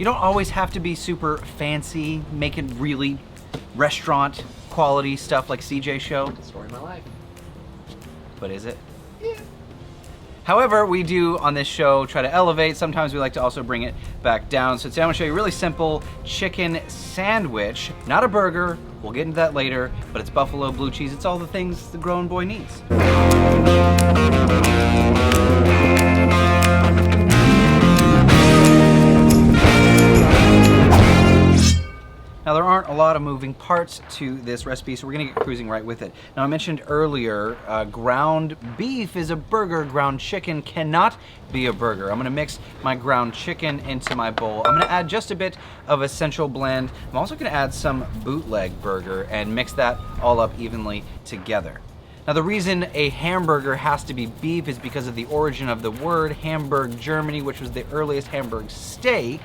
You don't always have to be super fancy, making really restaurant quality stuff like CJ show. Story of my life. But is it? Yeah. However, we do on this show try to elevate. Sometimes we like to also bring it back down. So today I'm gonna show you a really simple chicken sandwich, not a burger. We'll get into that later, but it's buffalo blue cheese. It's all the things the grown boy needs. Now there aren't a lot of moving parts to this recipe, so we're gonna get cruising right with it. Now I mentioned earlier, ground beef is a burger, ground chicken cannot be a burger. I'm gonna mix my ground chicken into my bowl. I'm gonna add just a bit of essential blend. I'm also gonna add some bootleg burger and mix that all up evenly together. Now the reason a hamburger has to be beef is because of the origin of the word. Hamburg, Germany, which was the earliest Hamburg steak,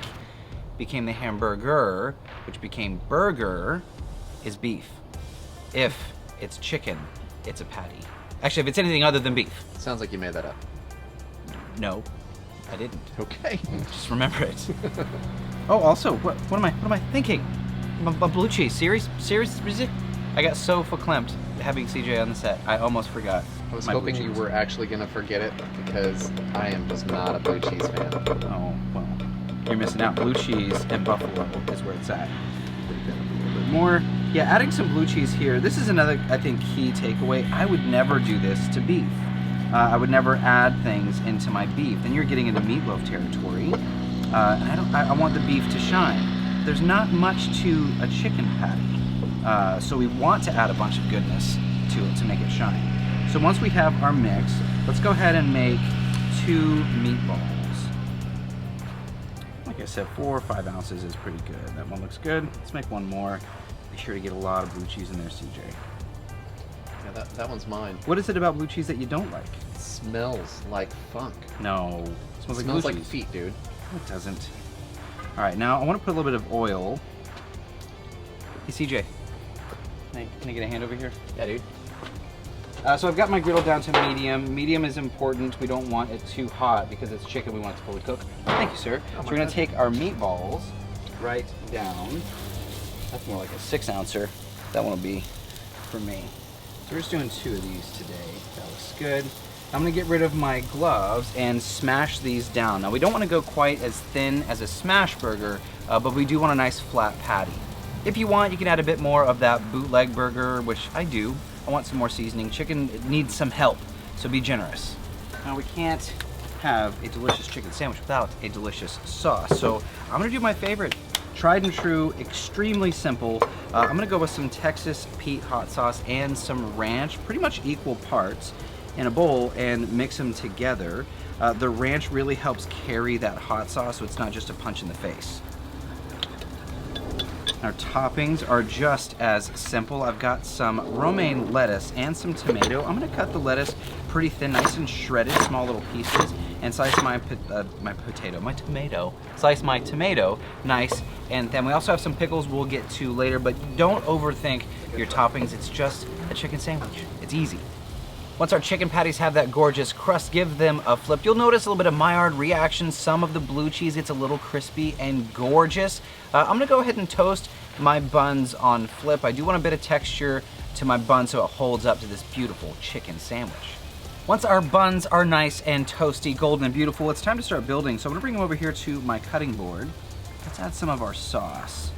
became the hamburger, which became burger, is beef. If it's chicken, it's a patty. Actually, if it's anything other than beef. Sounds like you made that up. No, I didn't. Okay. Just remember it. Oh, also, what am I thinking? My blue cheese, serious? I got so verklempt having CJ on the set, I almost forgot. I was hoping you were actually gonna forget it because I am just not a blue cheese fan. Oh, well. You're missing out. Blue cheese and buffalo is where it's at. A little bit more. Yeah, adding some blue cheese here. This is another, I think, key takeaway. I would never do this to beef. I would never add things into my beef. Then you're getting into meatloaf territory. And I want the beef to shine. There's not much to a chicken patty. So we want to add a bunch of goodness to it to make it shine. So once we have our mix, let's go ahead and make 2 meatballs. Like I said, 4 or 5 ounces is pretty good. That one looks good. Let's make one more. Be sure to get a lot of blue cheese in there, CJ. Yeah, that one's mine. What is it about blue cheese that you don't like? It smells like funk. No. It smells like blue like cheese. feet, dude. No, it doesn't. All right, now I want to put a little bit of oil. Hey, CJ. Can I get a hand over here? Yeah, dude. So I've got my griddle down to medium. Medium is important. We don't want it too hot because it's chicken. We want it to fully cook. Thank you, sir. So we're gonna take our meatballs right down. That's more like a 6-ouncer. That one will be for me. So we're just doing 2 of these today. That looks good. I'm gonna get rid of my gloves and smash these down. Now we don't want to go quite as thin as a smash burger, but we do want a nice flat patty. If you want, you can add a bit more of that bootleg burger, which I do. I want some more seasoning. Chicken needs some help, so be generous. Now we can't have a delicious chicken sandwich without a delicious sauce. So I'm gonna do my favorite, tried and true, extremely simple. I'm gonna go with some Texas Pete hot sauce and some ranch, pretty much equal parts, in a bowl and mix them together. The ranch really helps carry that hot sauce so it's not just a punch in the face. Our toppings are just as simple. I've got some romaine lettuce and some tomato. I'm gonna cut the lettuce pretty thin, nice and shredded, small little pieces, and slice my tomato nice and thin. We also have some pickles we'll get to later, but don't overthink your toppings. It's just a chicken sandwich. It's easy. Once our chicken patties have that gorgeous crust, give them a flip. You'll notice a little bit of Maillard reaction. Some of the blue cheese gets a little crispy and gorgeous. I'm gonna go ahead and toast my buns on flip. I do want a bit of texture to my bun so it holds up to this beautiful chicken sandwich. Once our buns are nice and toasty, golden and beautiful, it's time to start building. So I'm gonna bring them over here to my cutting board. Let's add some of our sauce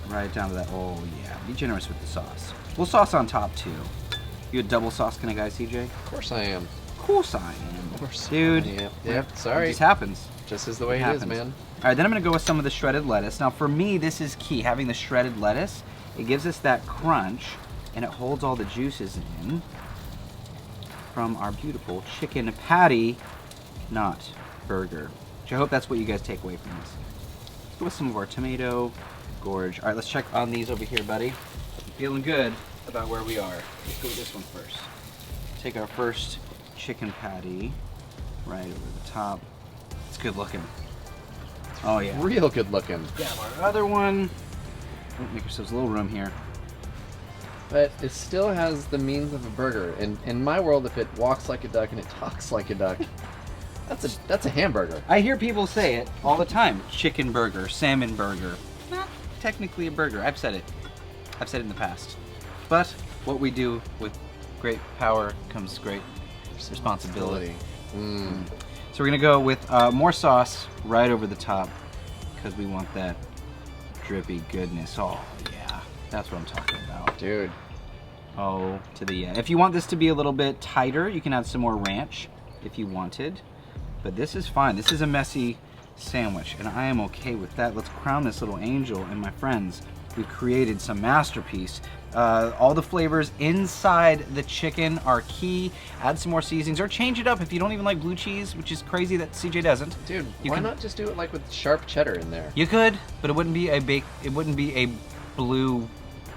right down to that. Oh yeah, be generous with the sauce. We'll sauce on top too. You a double sauce kind of guy, CJ? Of course I am. Of course I am. Of course. Dude. Yep. Sorry. It just happens. Just is the way it is, man. All right, then I'm gonna go with some of the shredded lettuce. Now for me, this is key. Having the shredded lettuce, it gives us that crunch and it holds all the juices in from our beautiful chicken patty, not burger. Which I hope that's what you guys take away from this. Let's go with some of our tomato, gorge. All right, let's check on these over here, buddy. I'm feeling good about where we are. Let's go with this one first. Take our first chicken patty right over the top. It's good looking. Oh yeah. Real good looking. Grab our other one. Make yourselves a little room here. But it still has the means of a burger. In my world, if it walks like a duck and it talks like a duck, That's a hamburger. I hear people say it all the time. Chicken burger, salmon burger. Not technically a burger. I've said it. I've said it in the past. But what we do with great power comes great responsibility. So we're gonna go with more sauce right over the top because we want that drippy goodness. Oh yeah, that's what I'm talking about. Dude. Oh, to the end. If you want this to be a little bit tighter, you can add some more ranch if you wanted. But this is fine. This is a messy sandwich, and I am okay with that. Let's crown this little angel, and my friends, we've created some masterpiece. All the flavors inside the chicken are key. Add some more seasonings, or change it up if you don't even like blue cheese, which is crazy that CJ doesn't. Dude, why not just do it like with sharp cheddar in there? You could, but it wouldn't be a blue,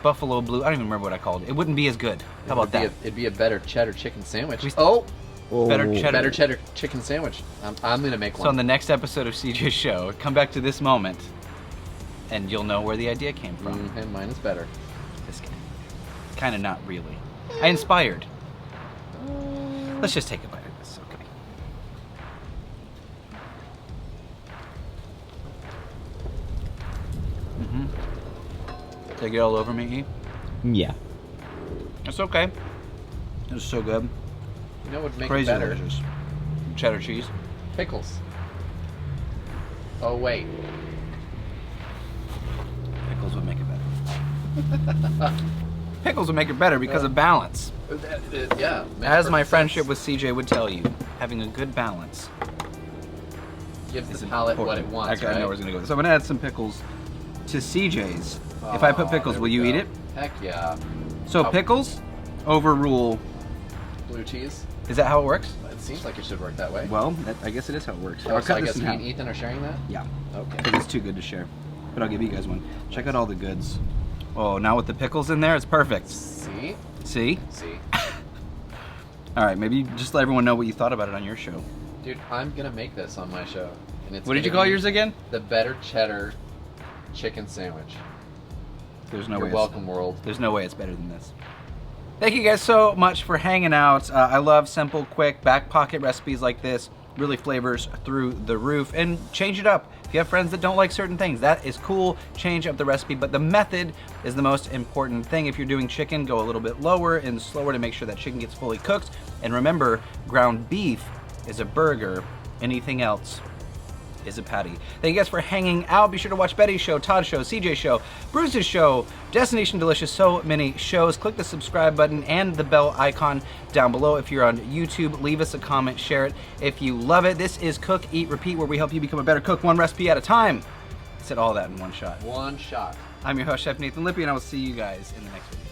buffalo blue. I don't even remember what I called it. It wouldn't be as good. How about that? It'd be a better cheddar chicken sandwich. Better cheddar chicken sandwich. I'm gonna make one. So on the next episode of CJ's show, come back to this moment, and you'll know where the idea came from. And mine is better. This guy. Kind of not really. I inspired. Let's just take a bite of this, okay? Take it all over me, E? Yeah. It's okay. It's so good. You know what would make Crazy it better? delicious. Cheddar cheese. Pickles. Oh wait. Pickles would make it better. Pickles would make it better because of balance. Yeah. As my friendship with CJ would tell you, having a good balance gives is the palate what it important. wants. I know right? where it's gonna go. So I'm gonna add some pickles to CJ's. If I put pickles, there will we you go. eat it? Heck yeah. So Oh. pickles overrule. Blue cheese. Is that how it works? It seems like it should work that way. Well, I guess it is how it works. Oh, I'll so cut I this guess in me half. and Ethan are sharing that? Yeah, Okay. because it's too good to share. But I'll give you guys one. Check out all the goods. Oh, now with the pickles in there, it's perfect. See? See? See. All right, maybe just let everyone know what you thought about it on your show. Dude, I'm gonna make this on my show. And it's What did you gonna call be yours again? The better cheddar chicken sandwich. There's no You're way. welcome, world. There's no way it's better than this. Thank you guys so much for hanging out. I love simple, quick, back pocket recipes like this. Really flavors through the roof. And change it up. If you have friends that don't like certain things, that is cool. Change up the recipe, but the method is the most important thing. If you're doing chicken, go a little bit lower and slower to make sure that chicken gets fully cooked. And remember, ground beef is a burger. Anything else is a patty. Thank you guys for hanging out. Be sure to watch Betty's show, Todd's show, CJ's show, Bruce's show, Destination Delicious, so many shows. Click the subscribe button and the bell icon down below. If you're on YouTube, leave us a comment, share it if you love it. This is Cook, Eat, Repeat, where we help you become a better cook, one recipe at a time. I said all that in one shot. One shot. I'm your host, Chef Nathan Lippy, and I will see you guys in the next video.